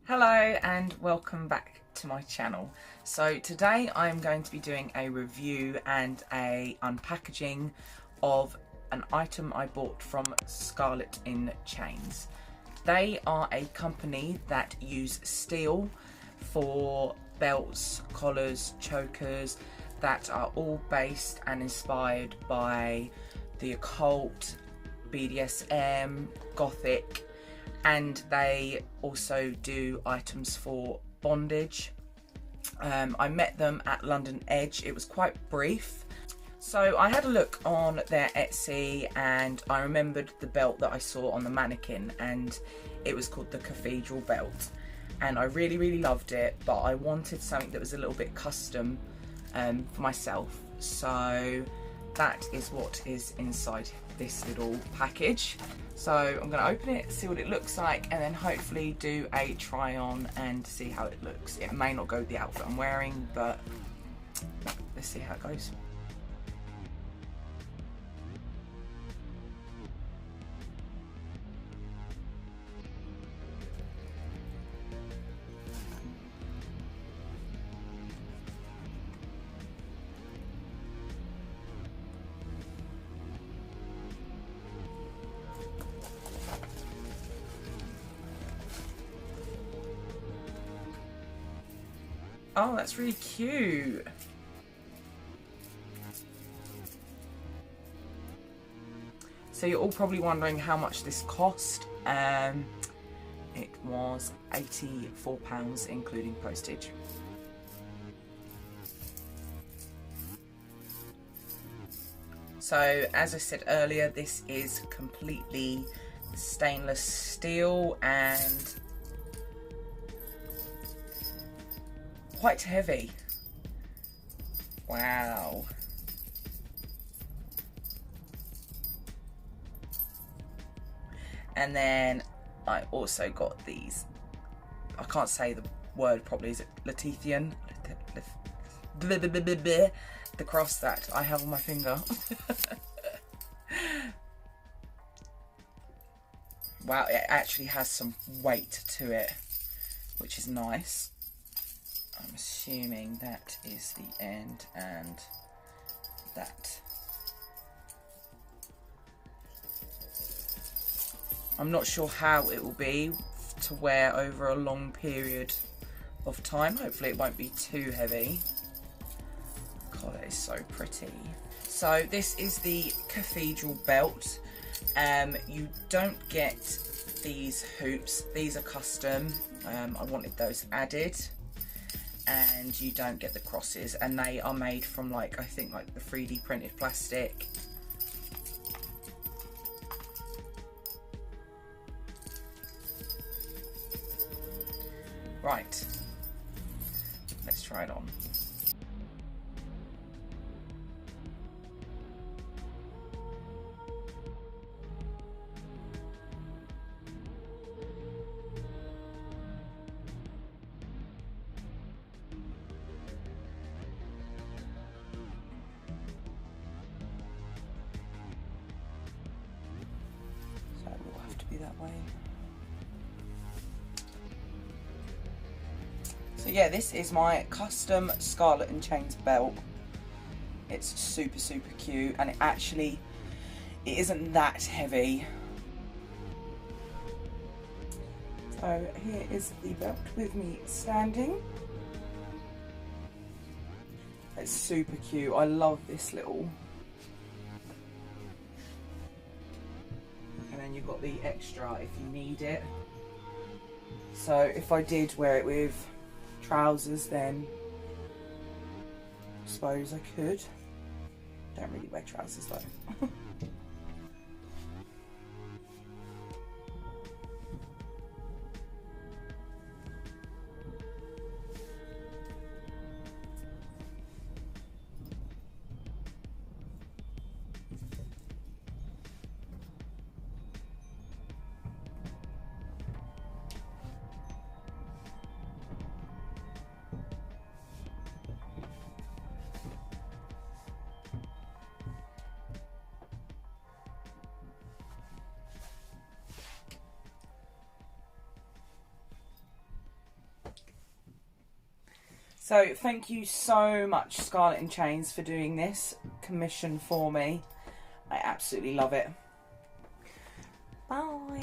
Hello and welcome back to my channel. So today I'm going to be doing a review and a unpackaging of an item I bought from Scarlet in Chains. They are a company that use steel for belts, collars, chokers that are all based and inspired by the occult, BDSM, gothic, and they also do items for bondage. I met them at London Edge. It was quite brief. So I had a look on their Etsy and I remembered the belt that I saw on the mannequin, and it was called the Cathedral Belt. And I really loved it, but I wanted something that was a little bit custom for myself. So that is what is inside this little package. So I'm going to open it, see what it looks like, and then hopefully do a try on and see how it looks. It may not go with the outfit I'm wearing, but let's see how it goes. Oh, that's really cute. So you're all probably wondering how much this cost. It was £84 including postage. So as I said earlier, this is completely stainless steel and quite heavy. Wow. And then I also got these, I can't say the word properly, is it Letithian? The cross that I have on my finger. Wow, it actually has some weight to it, which is nice. I'm assuming that is the end and that. I'm not sure how it will be to wear over a long period of time. Hopefully it won't be too heavy. God, that is so pretty. So this is the Cathedral Belt. You don't get these hoops. These are custom. I wanted those added. And you don't get the crosses, and they are made from, like, I think like the 3D printed plastic. Right, let's try it on. So it will have to be that way. So yeah, this is my custom Scarlet and Chains belt. It's super cute, and it isn't that heavy. So here is the belt with me standing. It's super cute. I love this little. And then you've got the extra if you need it. So if I did wear it with trousers, then I suppose I could. Don't really wear trousers though. So thank you so much, Scarlet and Chains, for doing this commission for me. I absolutely love it. Bye.